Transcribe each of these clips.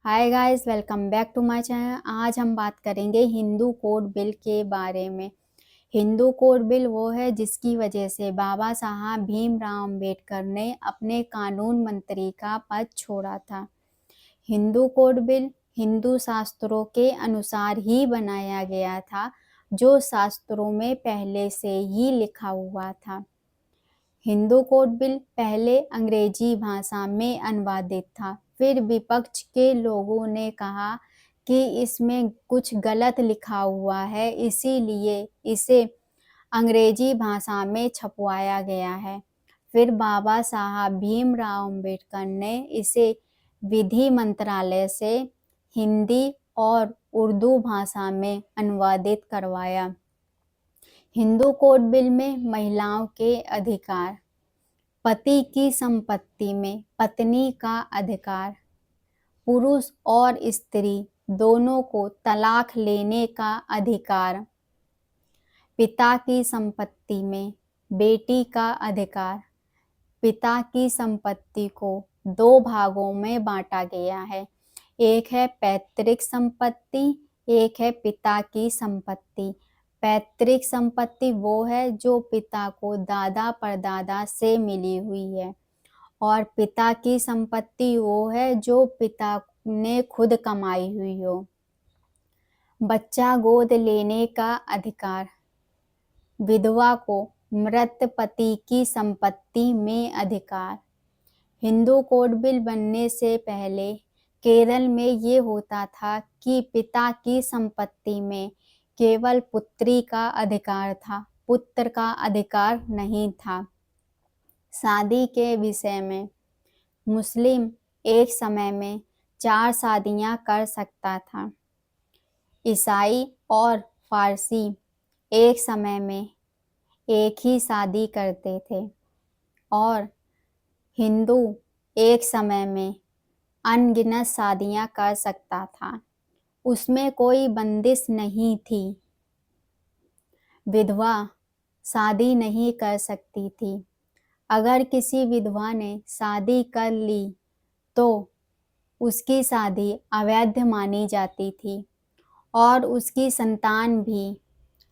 Hi guys, welcome back to my channel. आज हम बात करेंगे हिंदू कोड बिल के बारे में। हिंदू कोड बिल वो है जिसकी वजह से बाबा साहब भीमराव अंबेडकर ने अपने कानून मंत्री का पद छोड़ा था। हिंदू कोड बिल हिंदू शास्त्रों के अनुसार ही बनाया गया था, जो शास्त्रों में पहले से ही लिखा हुआ था। हिंदू कोड बिल पहले अंग्रेजी भाषा में अनुवादित था। फिर विपक्ष के लोगों ने कहा कि इसमें कुछ गलत लिखा हुआ है, इसीलिए इसे अंग्रेजी भाषा में छपवाया गया है। फिर बाबा साहब भीमराव अंबेडकर ने इसे विधि मंत्रालय से हिंदी और उर्दू भाषा में अनुवादित करवाया। हिंदू कोड बिल में महिलाओं के अधिकार, पति की संपत्ति में पत्नी का अधिकार, पुरुष और स्त्री दोनों को तलाक लेने का अधिकार, पिता की संपत्ति में बेटी का अधिकार। पिता की संपत्ति को दो भागों में बांटा गया है, एक है पैतृक संपत्ति, एक है पिता की संपत्ति। पैतृक संपत्ति वो है जो पिता को दादा परदादा से मिली हुई है, और पिता की संपत्ति वो है जो पिता ने खुद कमाई हुई हो। बच्चा गोद लेने का अधिकार, विधवा को मृत पति की संपत्ति में अधिकार। हिंदू कोड बिल बनने से पहले केरल में ये होता था कि पिता की संपत्ति में केवल पुत्री का अधिकार था, पुत्र का अधिकार नहीं था। शादी के विषय में मुस्लिम एक समय में 4 शादियां कर सकता था। ईसाई और फारसी एक समय में एक ही शादी करते थे, और हिंदू एक समय में अनगिनत शादियां कर सकता था। उसमें कोई बंदिश नहीं थी। विधवा शादी नहीं कर सकती थी। अगर किसी विधवा ने शादी कर ली तो उसकी शादी अवैध मानी जाती थी, और उसकी संतान भी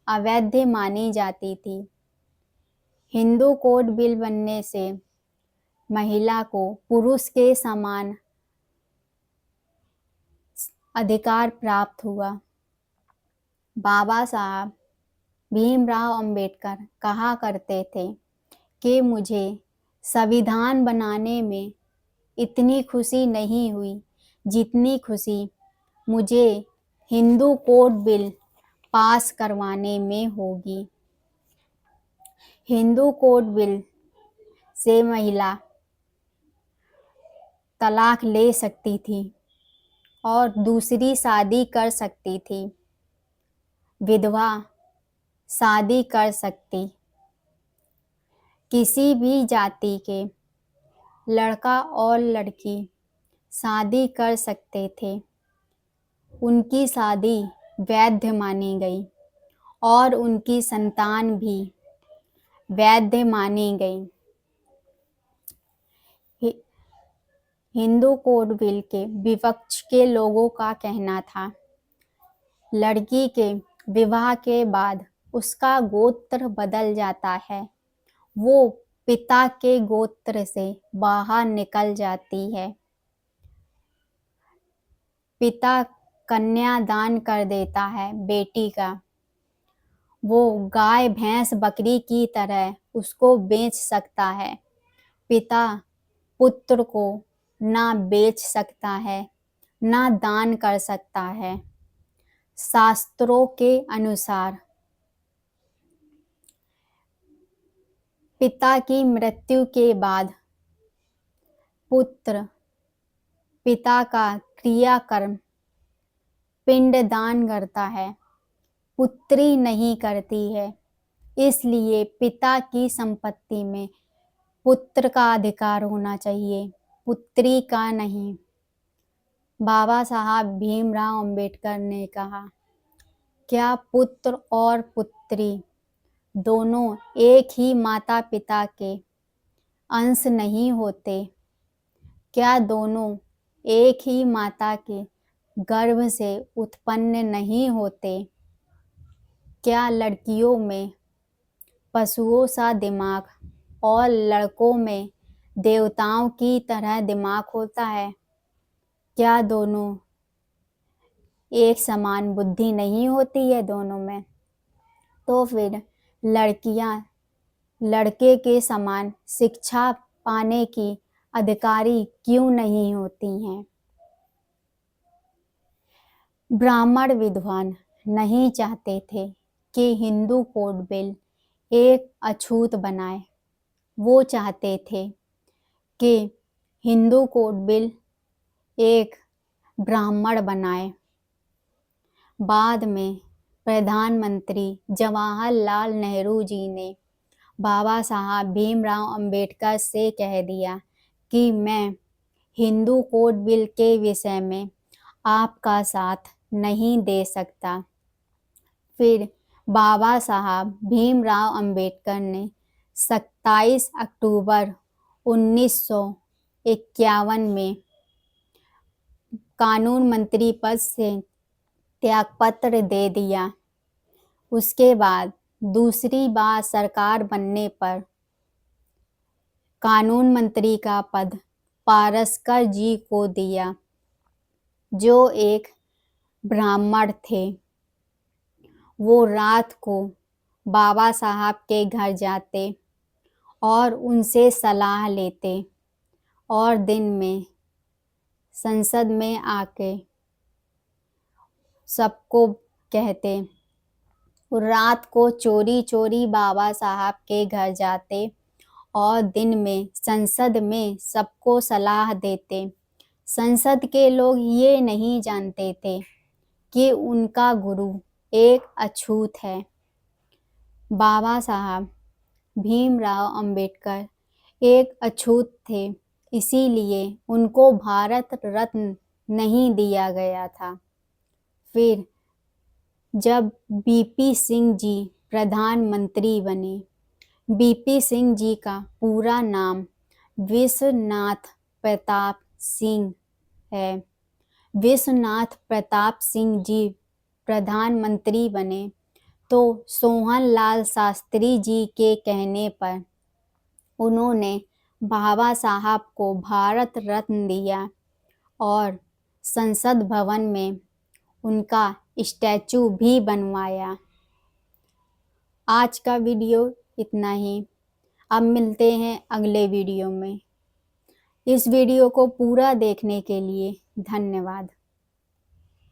अवैध मानी जाती थी। हिंदू कोड बिल बनने से महिला को पुरुष के समान अधिकार प्राप्त हुआ। बाबा साहब भीमराव अंबेडकर कहा करते थे कि मुझे संविधान बनाने में इतनी खुशी नहीं हुई जितनी खुशी मुझे हिंदू कोड बिल पास करवाने में होगी। हिंदू कोड बिल से महिला तलाक ले सकती थी और दूसरी शादी कर सकती थी। विधवा शादी कर सकती। किसी भी जाति के लड़का और लड़की शादी कर सकते थे। उनकी शादी वैध मानी गई और उनकी संतान भी वैध मानी गई। हिंदू कोड बिल के विपक्ष के लोगों का कहना था, लड़की के विवाह के बाद उसका गोत्र बदल जाता है, वो पिता के गोत्र से बाहर निकल जाती है। पिता कन्या दान कर देता है बेटी का, वो गाय भैंस बकरी की तरह उसको बेच सकता है। पिता पुत्र को ना बेच सकता है, ना दान कर सकता है। शास्त्रों के अनुसार पिता की मृत्यु के बाद पुत्र पिता का क्रियाकर्म पिंडदान करता है, पुत्री नहीं करती है। इसलिए पिता की संपत्ति में पुत्र का अधिकार होना चाहिए, पुत्री का नहीं। बाबा साहब भीमराव अंबेडकर ने कहा, क्या पुत्र और पुत्री दोनों एक ही माता पिता के अंश नहीं होते? क्या दोनों एक ही माता के गर्भ से उत्पन्न नहीं होते? क्या लड़कियों में पशुओं सा दिमाग और लड़कों में देवताओं की तरह दिमाग होता है? क्या दोनों एक समान बुद्धि नहीं होती है दोनों में? तो फिर लड़कियां लड़के के समान शिक्षा पाने की अधिकारी क्यों नहीं होती हैं? ब्राह्मण विद्वान नहीं चाहते थे कि हिंदू कोड बिल एक अछूत बनाए। वो चाहते थे कि हिंदू कोड बिल एक ब्राह्मण बनाए। बाद में प्रधानमंत्री जवाहरलाल नेहरू जी ने बाबा साहब भीमराव अंबेडकर से कह दिया कि मैं हिंदू कोड बिल के विषय में आपका साथ नहीं दे सकता। फिर बाबा साहब भीमराव अंबेडकर ने 27 अक्टूबर 1951 में कानून मंत्री पद से त्यागपत्र दे दिया। उसके बाद दूसरी बार सरकार बनने पर कानून मंत्री का पद पारस्कर जी को दिया, जो एक ब्राह्मण थे। वो रात को बाबा साहब के घर जाते और उनसे सलाह लेते और दिन में संसद में आके सबको कहते। रात को चोरी चोरी बाबा साहब के घर जाते और दिन में संसद में सबको सलाह देते। संसद के लोग ये नहीं जानते थे कि उनका गुरु एक अछूत है। बाबा साहब भीमराव अंबेडकर एक अछूत थे, इसीलिए उनको भारत रत्न नहीं दिया गया था। फिर जब बीपी सिंह जी प्रधानमंत्री बने, बीपी सिंह जी का पूरा नाम विश्वनाथ प्रताप सिंह है। विश्वनाथ प्रताप सिंह जी प्रधानमंत्री बने तो सोहनलाल शास्त्री जी के कहने पर उन्होंने बाबा साहब को भारत रत्न दिया और संसद भवन में उनका स्टैचू भी बनवाया। आज का वीडियो इतना ही। अब मिलते हैं अगले वीडियो में। इस वीडियो को पूरा देखने के लिए धन्यवाद।